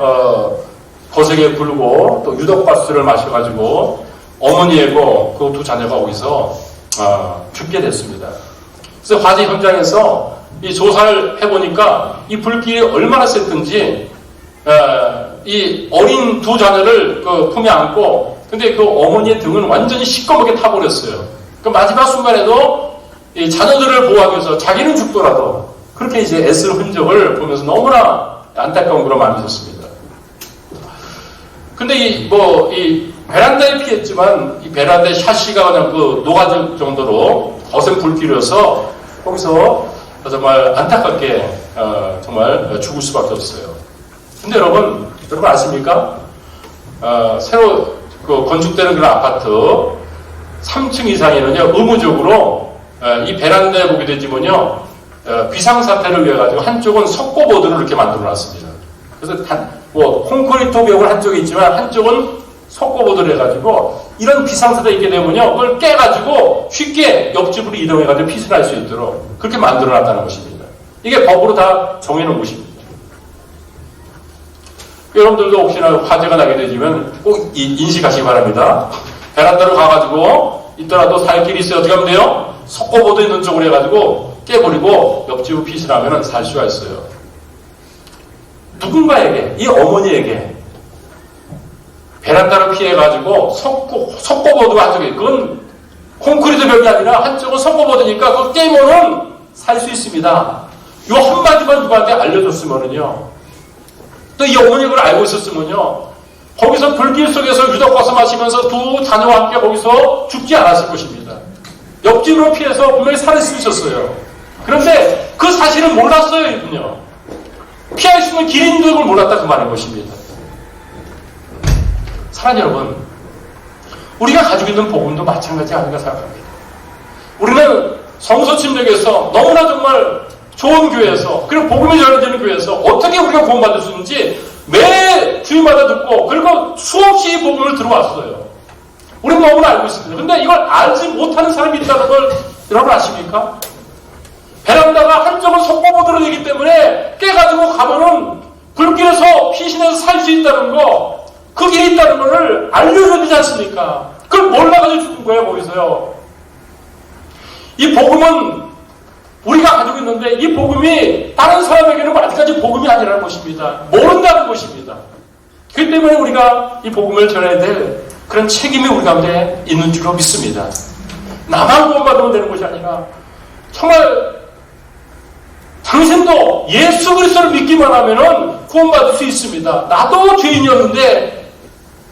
거세게 불고 또 유독가스를 마셔가지고 어머니하고 그 두 자녀가 거기서 죽게 됐습니다. 그래서 화재 현장에서 이 조사를 해보니까 이 불길이 얼마나 셌든지 이 어린 두 자녀를 그 품에 안고, 근데 그 어머니의 등은 완전히 시꺼멓게 타버렸어요. 그 마지막 순간에도 이 자녀들을 보호하기 위해서 자기는 죽더라도 그렇게 이제 애쓰는 흔적을 보면서 너무나 안타까운 그런 마음이 있었습니다. 근데 이 베란다에 피했지만 이 베란다의 샤시가 그냥 그 녹아질 정도로 거센 불길이어서 거기서 정말 안타깝게 정말 죽을 수밖에 없어요. 근데 여러분 아십니까? 새로 건축되는 그런 아파트 3층 이상에는요, 의무적으로 이 베란다에 보게 되지만요, 비상사태를 위해 가지고 한쪽은 석고보드를 이렇게 만들어 놨습니다. 그래서 콘크리트 벽은 한쪽에 있지만 한쪽은 석고보드를 해가지고 이런 비상사태 있게 되면요, 그걸 깨가지고 쉽게 옆집으로 이동해가지고 피신할 수 있도록 그렇게 만들어 놨다는 것입니다. 이게 법으로 다 정해놓은 것입니다. 여러분들도 혹시나 화재가 나게 되면 꼭 인식하시기 바랍니다. 베란다로 가가지고 있더라도 살 길이 있어요. 어떻게 하면 돼요? 석고보드 있는 쪽으로 해가지고 깨버리고 옆집으로 피신하면 살 수가 있어요. 누군가에게, 이 어머니에게 베란다를 피해가지고 석고보드가 한쪽에, 그건 콘크리트 벽이 아니라 한쪽은 석고보드니까 그거 깨면은 살 수 있습니다. 요 한마디만 누구한테 알려줬으면은요, 또 이 어머니가 그걸 알고 있었으면요, 거기서 불길 속에서 유독가스 마시면서 두 자녀와 함께 거기서 죽지 않았을 것입니다. 옆집으로 피해서 분명히 살을 수 있었어요. 그런데 그 사실을 몰랐어요, 이분요. 피할 수 있는 길이 있는 걸 몰랐다, 그 말인 것입니다. 사랑하는 여러분, 우리가 가지고 있는 복음도 마찬가지 아닌가 생각합니다. 우리는 성서침략에서 너무나 정말 좋은 교회에서, 그리고 복음이 전해지는 교회에서 어떻게 우리가 구원받을 수 있는지 매 주일마다 듣고, 그리고 수없이 복음을 들어왔어요. 우리는 너무나 알고 있습니다. 근데 이걸 알지 못하는 사람이 있다는 걸 여러분 아십니까? 베란다가 한쪽은 석고보드로 되기 때문에 깨가지고 가면은 불길에서 피신해서 살 수 있다는 거, 그 길이 있다는 것을 알려줘야 되지 않습니까? 그걸 몰라가지고 죽은 거예요, 거기서요. 이 복음은 우리가 가지고 있는데, 이 복음이 다른 사람에게는 아직까지 복음이 아니라는 것입니다. 모른다는 것입니다. 그렇기 때문에 우리가 이 복음을 전해야 될 그런 책임이 우리 가운데 있는 줄로 믿습니다. 나만 구원받으면 되는 것이 아니라, 정말 당신도 예수 그리스도를 믿기만 하면은 구원받을 수 있습니다. 나도 죄인이었는데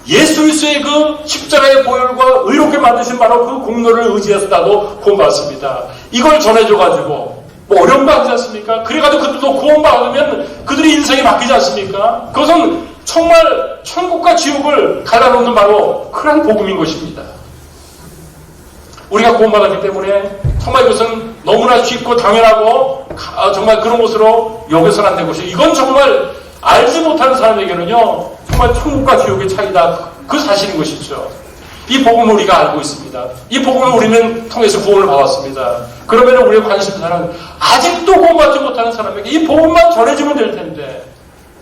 예수 그리스도의 그 십자가의 보혈과 의롭게 만드신 바로 그 공로를 의지해서 나도 구원받습니다. 이걸 전해줘가지고 뭐 어려운 거 아니지 않습니까? 그래가지고 그들도 구원받으면 그들의 인생이 바뀌지 않습니까? 그것은 정말 천국과 지옥을 갈라놓는 바로 그런 복음인 것입니다. 우리가 구원받았기 때문에 정말 이것은 너무나 쉽고 당연하고 정말 그런 것으로 여겨서는 안 된 것이에요. 이건 정말 알지 못하는 사람에게는요, 정말 천국과 지옥의 차이다, 그 사실인 것이죠. 이 복음을 우리가 알고 있습니다. 이 복음을 우리는 통해서 구원을 받았습니다. 그러면 우리의 관심사는 아직도 구원받지 못하는 사람에게 이 복음만 전해주면 될 텐데,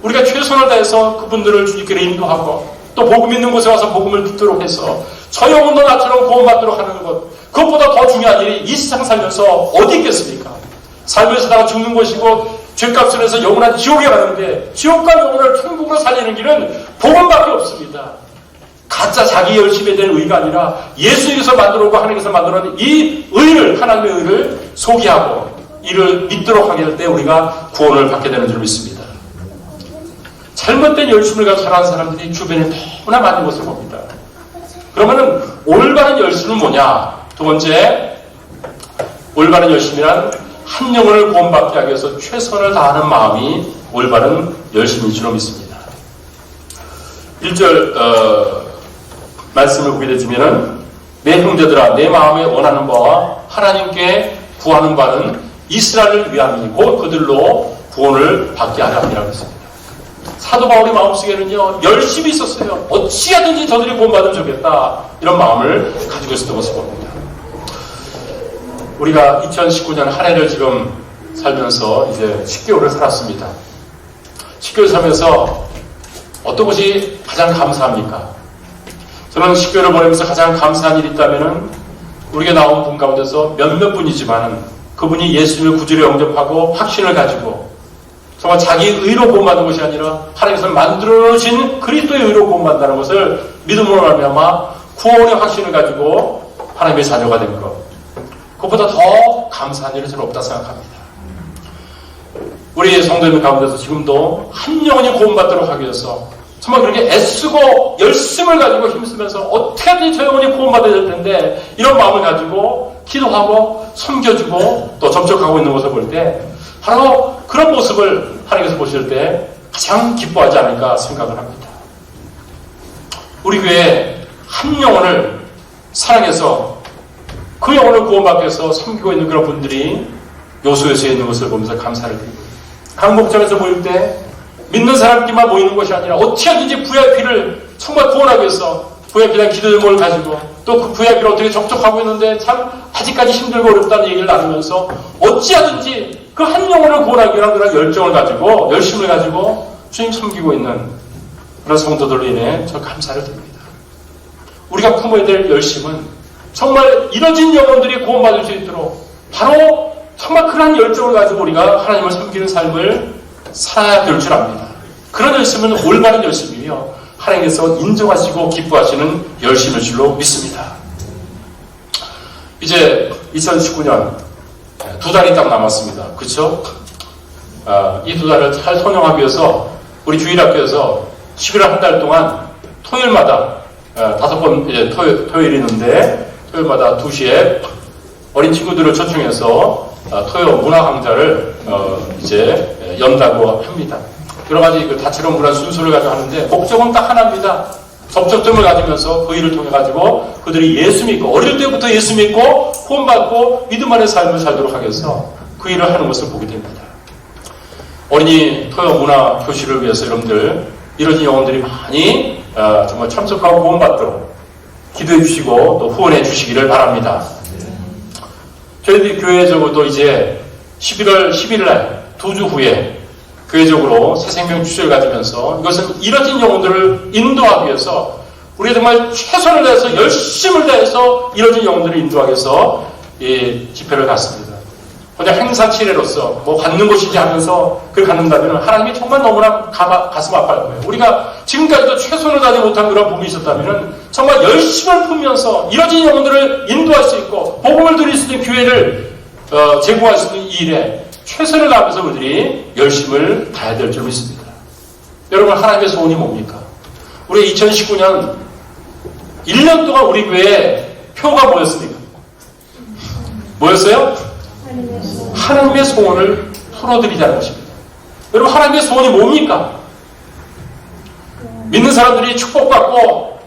우리가 최선을 다해서 그분들을 주님께로 인도하고 또 복음 있는 곳에 와서 복음을 듣도록 해서 저 영혼도 나처럼 구원받도록 하는 것, 그것보다 더 중요한 일이 이 세상 살면서 어디 있겠습니까? 삶에서 다가 죽는 것이고 죄값을 해서 영원한 지옥에 가는데, 지옥과 영혼을 천국으로 살리는 길은 복음밖에 없습니다. 가짜 자기 열심에 대한 의가 아니라 예수님께서 만들어오고 하나님께서 만들어낸 이 의를, 하나님의 의를 소개하고 이를 믿도록 하게 될 때 우리가 구원을 받게 되는 줄 믿습니다. 잘못된 열심을 가지고 살아가는 사람들이 주변에 너무나 많은 것을 봅니다. 그러면은 올바른 열심은 뭐냐? 두 번째, 올바른 열심이란 한 영혼을 구원받게 하기 위해서 최선을 다하는 마음이 올바른 열심인 줄로 믿습니다. 1절 말씀을 보게 되지면은 내 형제들아 내 마음에 원하는 바와 하나님께 구하는 바는 이스라엘을 위함이니 곧 그들로 구원을 받게 하려 함이라고 했습니다. 사도 바울의 마음속에는요 열심히 있었어요. 어찌하든지 저들이 구원받으면 좋겠다 이런 마음을 가지고 있었던 것을 봅니다. 우리가 2019년 한 해를 지금 살면서 이제 10개월을 살았습니다. 10개월 살면서 어떤 것이 가장 감사합니까? 저는 10개월을 보내면서 가장 감사한 일이 있다면은 우리가 나온 분 가운데서 몇몇 분이지만은 그분이 예수님을 구주로 영접하고 확신을 가지고 정말 자기 의로 구원받는 것이 아니라 하나님께서 만들어진 그리스도의 의로 구원받는다는 것을 믿음으로 말미암아 구원의 확신을 가지고 하나님의 자녀가 된 것. 그것보다 더 감사한 일은 저는 없다 생각합니다. 우리 성도님 가운데서 지금도 한 영혼이 구원받도록 하기 위해서 정말 그렇게 애쓰고 열심을 가지고 힘쓰면서 어떻게든 저 영혼이 구원받아야 될 텐데 이런 마음을 가지고 기도하고 섬겨주고 또 접촉하고 있는 것을 볼 때 바로 그런 모습을 하나님께서 보실 때 가장 기뻐하지 않을까 생각을 합니다. 우리 교회에 한 영혼을 사랑해서 그 영혼을 구원받기 위해서 섬기고 있는 그런 분들이 요소에서 있는 것을 보면서 감사를 드립니다. 각 목장에서 모일 때 믿는 사람끼리만 모이는 것이 아니라 어떻게 하든지 VIP를 정말 구원하기 위해서 VIP에 대한 기도 제목을 가지고 또 그 VIP를 어떻게 접촉하고 있는데 참 아직까지 힘들고 어렵다는 얘기를 나누면서 어찌하든지 그 한 영혼을 구원하기 위한 그런 열정을 가지고 열심을 가지고 주님 섬기고 있는 그런 성도들로 인해 저 감사를 드립니다. 우리가 품어야 될 열심은 정말 이뤄진 영혼들이 구원받을 수 있도록 바로 정말 그런 열정을 가지고 우리가 하나님을 섬기는 삶을 살아야 될 줄 압니다. 그런 열심은 올바른 열심이며 하나님께서 인정하시고 기뻐하시는 열심일 줄로 믿습니다. 이제 2019년 2달이 딱 남았습니다. 그렇죠? 이 2달을 잘 선용하기 위해서 우리 주일학교에서 11월 한 달 동안 토요일마다 5번 이제 토요일이 있는데 토요일마다 2시에 어린 친구들을 초청해서 토요 문화 강좌를 이제 연다고 합니다. 여러 가지 그 다채로운 문화 순서를 가지고 하는데 목적은 딱 하나입니다. 접촉점을 가지면서 그 일을 통해 가지고 그들이 예수 믿고 어릴 때부터 예수 믿고 구원받고 믿음 안의 삶을 살도록 하기 위해서 그 일을 하는 것을 보게 됩니다. 어린이 토요 문화 교실을 위해서 여러분들 이런 영혼들이 많이 정말 참석하고 구원받도록 기도해 주시고 또 후원해 주시기를 바랍니다. 저희들이 교회적으로도 이제 11월 11일 날 2주 후에 교회적으로 새생명 주제를 가지면서 이것은 이뤄진 영혼들을 인도하기 위해서 우리가 정말 최선을 다해서 열심을 다해서 이뤄진 영혼들을 인도하기 위해서 이 집회를 갖습니다. 그냥 행사치레로서 뭐 갖는 것이지 하면서 그걸 갖는다면 하나님이 정말 너무나 가슴 아파할 거예요. 우리가 지금까지도 최선을 다하지 못한 그런 부분이 있었다면 정말 열심을 품으면서 이뤄진 영혼들을 인도할 수 있고 복음을 드릴 수 있는 기회를 제공할 수 있는 이 일에 최선을 다하면서 우리들이 열심을 다해야 될 줄 믿습니다. 여러분 하나님의 소원이 뭡니까? 우리 2019년 1년 동안 우리 교회에 표가 뭐였습니까? 뭐였어요? 하나님의 소원을 풀어드리자는 것입니다. 여러분 하나님의 소원이 뭡니까? 믿는 사람들이 축복받고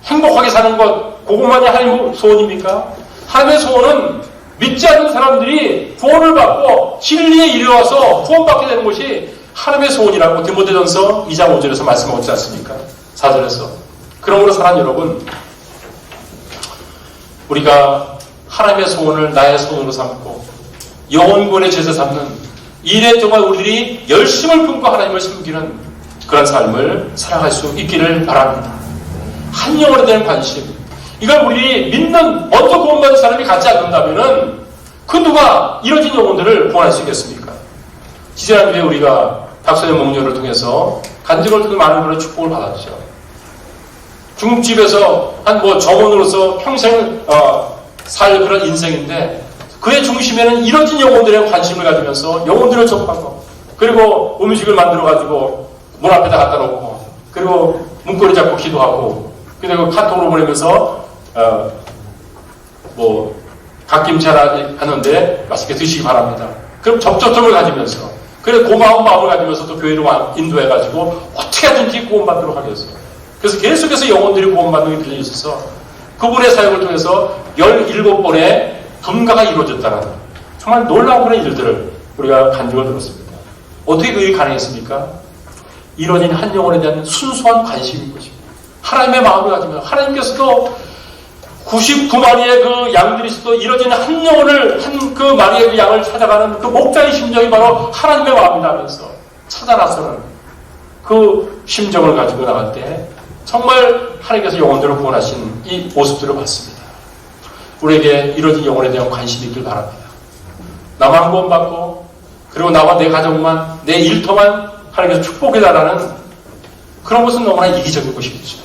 행복하게 사는 것 그것만이 하나님의 소원입니까? 하나님의 소원은 믿지 않는 사람들이 구원을 받고 진리에 이르러와서 구원받게 되는 것이 하나님의 소원이라고 디모데전서 2장 5절에서 말씀하고 있지 않습니까? 4절에서. 그러므로 사랑하는 여러분, 우리가 하나님의 소원을 나의 소원으로 삼고 영혼권의 제사 삼는 일에 정말 우리들이 열심을 품고 하나님을 섬기는 그런 삶을 살아갈 수 있기를 바랍니다. 한 영혼에 대한 관심, 이걸 우리 믿는 먼저 구원받은 사람이 갖지 않는다면은 그 누가 이뤄진 영혼들을 구원할 수 있겠습니까? 지지난주에 우리가 박소영 목녀를 통해서 간증을 통해 많은 그런 축복을 받았죠. 중국집에서 한 정원으로서 평생 살 그런 인생인데 그의 중심에는 이뤄진 영혼들에 관심을 가지면서 영혼들을 접하고 그리고 음식을 만들어 가지고 문 앞에다 갖다 놓고 그리고 문고리 잡고 기도하고 근데 그 카톡으로 보내면서 갓김치 하나 하는데 맛있게 드시기 바랍니다. 그럼 접촉점을 가지면서, 그래 고마운 마음을 가지면서 또 교회로 인도해가지고 어떻게든지 구원받도록 하겠어. 그래서 계속해서 영혼들이 구원받는 게 들려있어서 그분의 사역을 통해서 17번의 분가가 이루어졌다는 정말 놀라운 그런 일들을 우리가 간증을 들었습니다. 어떻게 그 일이 가능했습니까? 이뤄진 한 영혼에 대한 순수한 관심인 것입니다. 하나님의 마음을 가지면 하나님께서도 99마리의 그 양들이 있어도 이뤄진 한 영혼을, 한 그 마리의 그 양을 찾아가는 그 목자의 심정이 바로 하나님의 마음이라면서 찾아 나서는 그 심정을 가지고 나갈 때 정말 하나님께서 영혼들을 구원하신 이 모습들을 봤습니다. 우리에게 이뤄진 영혼에 대한 관심이 있길 바랍니다. 나만 구원받고 그리고 나와 내 가족만, 내 일터만 하나님께서 축복해달라는 그런 것은 너무나 이기적인 것이겠죠.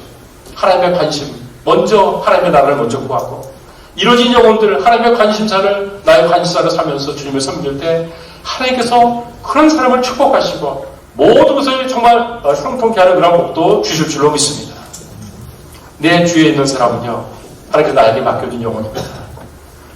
하나님의 관심, 먼저 하나님의 나라를 먼저 구하고 이루어진 영혼들, 하나님의 관심사를 나의 관심사로 삼면서 주님을 섬길 때 하나님께서 그런 사람을 축복하시고 모든 것을 정말 형통케 하는 그런 복도 주실 줄로 믿습니다. 내 주위에 있는 사람은요, 하나님께서 나에게 맡겨진 영혼입니다.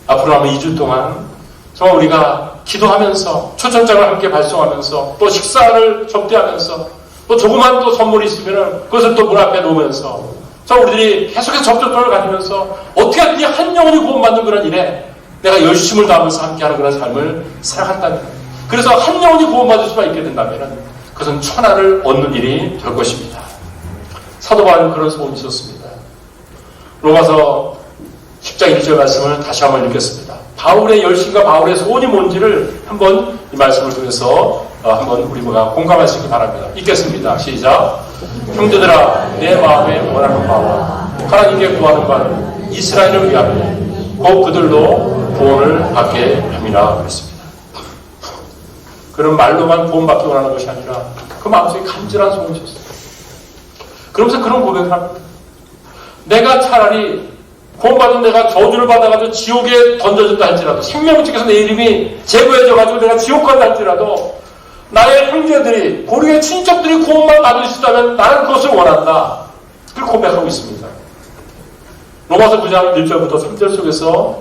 앞으로 남은 2주 동안 정말 우리가 기도하면서 초청장을 함께 발송하면서 또 식사를 접대하면서 또 조그만 또 선물이 있으면 그것을 또 문 앞에 놓으면서 우리들이 계속해서 접촉점을 가지면서 어떻게든지 한 영혼이 구원받는 그런 일에 내가 열심을 다하면서 함께하는 그런 삶을 살아간다면, 그래서 한 영혼이 구원받을 수가 있게 된다면 그것은 천하를 얻는 일이 될 것입니다. 사도 바울은 그런 소원이 있었습니다. 로마서 10장 1절 말씀을 다시 한번 읽겠습니다. 바울의 열심과 바울의 소원이 뭔지를 한번 이 말씀을 통해서 한번 우리가 공감할 수 있기 바랍니다. 읽겠습니다. 시작. 형제들아, 내 마음에 원하는 바와 하나님께 구하는 바는 이스라엘을 위하여 곧 그들로 구원을 받게 함이라 그랬습니다. 그런 말로만 구원받기 원하는 것이 아니라 그 마음속에 간절한 소원이 있었어요. 그러면서 그런 고백을 합니다. 내가 차라리 구원받은 내가 저주를 받아가지고 지옥에 던져진다 할지라도, 생명책에서 내 이름이 제거해져가지고 내가 지옥 간다 할지라도 나의 형제들이, 고리의 친척들이 구원만 받을 수 있다면 나는 그것을 원한다. 그걸 고백하고 있습니다. 로마서 9장 1절부터 3절 속에서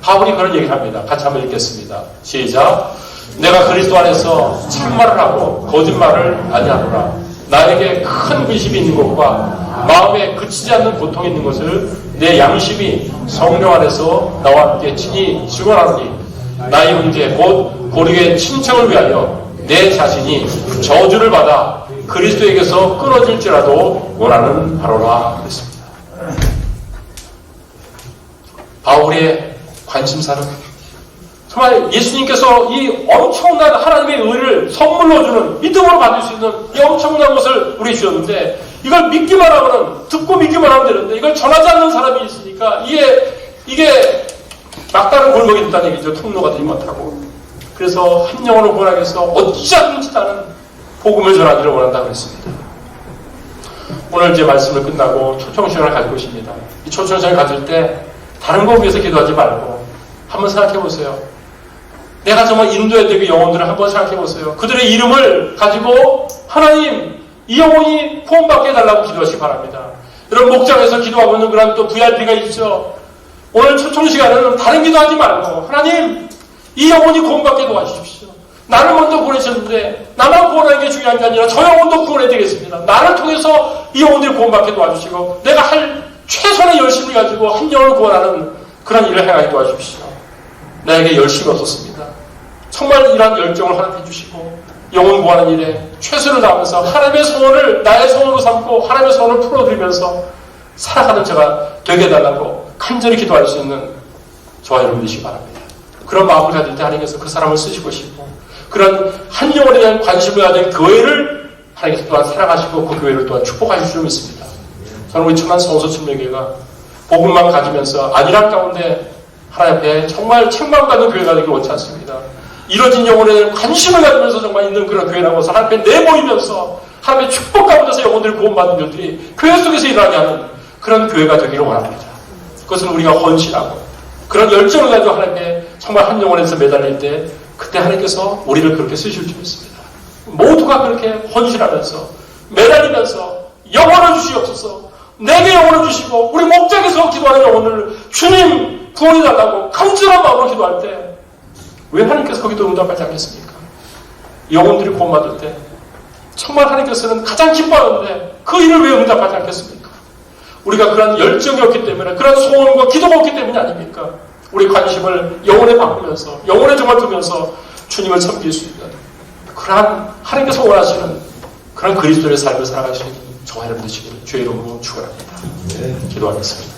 바울이 그런 얘기를 합니다. 같이 한번 읽겠습니다. 시작. 내가 그리스도 안에서 참말을 하고 거짓말을 아니하노라. 나에게 큰 근심이 있는 것과 마음에 그치지 않는 고통이 있는 것을 내 양심이 성령 안에서 나와 함께 친히 증언하노니 나의 형제 곧 고리의 친척을 위하여 내 자신이 저주를 받아 그리스도에게서 끊어질지라도 원하는 바로라 그랬습니다. 바울의 관심사는 정말 예수님께서 이 엄청난 하나님의 의를 선물로 주는, 믿음으로 받을 수 있는 이 엄청난 것을 우리에게 주셨는데, 이걸 믿기만 하면, 듣고 믿기만 하면 되는데 이걸 전하지 않는 사람이 있으니까 이게 막다른 골목이 있다는 얘기죠. 통로가 되지 못하고. 그래서 한 영혼을 구원하기 위해서 어찌하든지 나는 복음을 전하기를 원한다고 그랬습니다. 오늘 이제 말씀을 끝나고 초청시간을 가질 것입니다. 이 초청시간을 가질 때 다른 거 위해서 기도하지 말고 한번 생각해 보세요. 내가 정말 인도해야 될 그 영혼들을 한번 생각해 보세요. 그들의 이름을 가지고 하나님, 이 영혼이 구원받게 해달라고 기도하시기 바랍니다. 여러분, 목장에서 기도하고 있는 그런 또 VIP가 있죠. 오늘 초청시간에는 다른 기도하지 말고 하나님, 이 영혼이 구원받게 도와주십시오. 나를 먼저 구원하셨는데 나만 구원하는 게 중요한 게 아니라 저 영혼도 구원해야 되겠습니다. 나를 통해서 이 영혼들을 구원받게 도와주시고 내가 할 최선의 열심을 가지고 한 영혼을 구원하는 그런 일을 행하게 도와주십시오. 나에게 열심이 없었습니다. 정말 이러한 열정을 허락해 주시고 영혼 구하는 일에 최선을 다하면서 하나님의 소원을 나의 소원으로 삼고 하나님의 소원을 풀어드리면서 살아가는 제가 되게 해달라고 간절히 기도할 수 있는 저와 여러분 되시기 바랍니다. 그런 마음을 가질 때 하나님께서 그 사람을 쓰시고 싶고 그런 한 영혼에 대한 관심을 가진 교회를 하나님께서 또한 사랑하시고 그 교회를 또한 축복하실 줄 믿습니다. 저는 우리 천안 성서천명교회가 복음만 가지면서 안일한 가운데 하나님 앞에 정말 책망받는 교회가 되길 원치 않습니다. 이뤄진 영혼에 대한 관심을 가지면서 정말 있는 그런 교회라고 해서 하나님 앞에 내모이면서 하나님의 축복 가운데서 영혼들을 구원받는 일들이 교회 속에서 일어나게 하는 그런 교회가 되기를 원합니다. 그것은 우리가 헌신하고 그런 열정을 가지고 하나님께 정말 한 영혼에서 매달릴 때 그때 하나님께서 우리를 그렇게 쓰실 줄 믿습니다. 모두가 그렇게 헌신하면서 매달리면서 영원을 주시옵소서, 내게 영혼을 주시고 우리 목장에서 기도하는 영혼을 주님 구원해달라고 간절한 마음으로 기도할 때 왜 하나님께서 거기도 응답하지 않겠습니까? 영혼들이 구원받을 때 정말 하나님께서는 가장 기뻐하는데 그 일을 왜 응답하지 않겠습니까? 우리가 그런 열정이 없기 때문에 그런 소원과 기도가 없기 때문이 아닙니까? 우리 관심을 영혼에 바꾸면서 영혼에 정말 두면서 주님을 섬길 수 있는 그러한 하나님께서 원하시는 그런 그리스도의 삶을 살아가시는 저와 여러분 되시기를 주의 이름으로 축원합니다. 기도하겠습니다.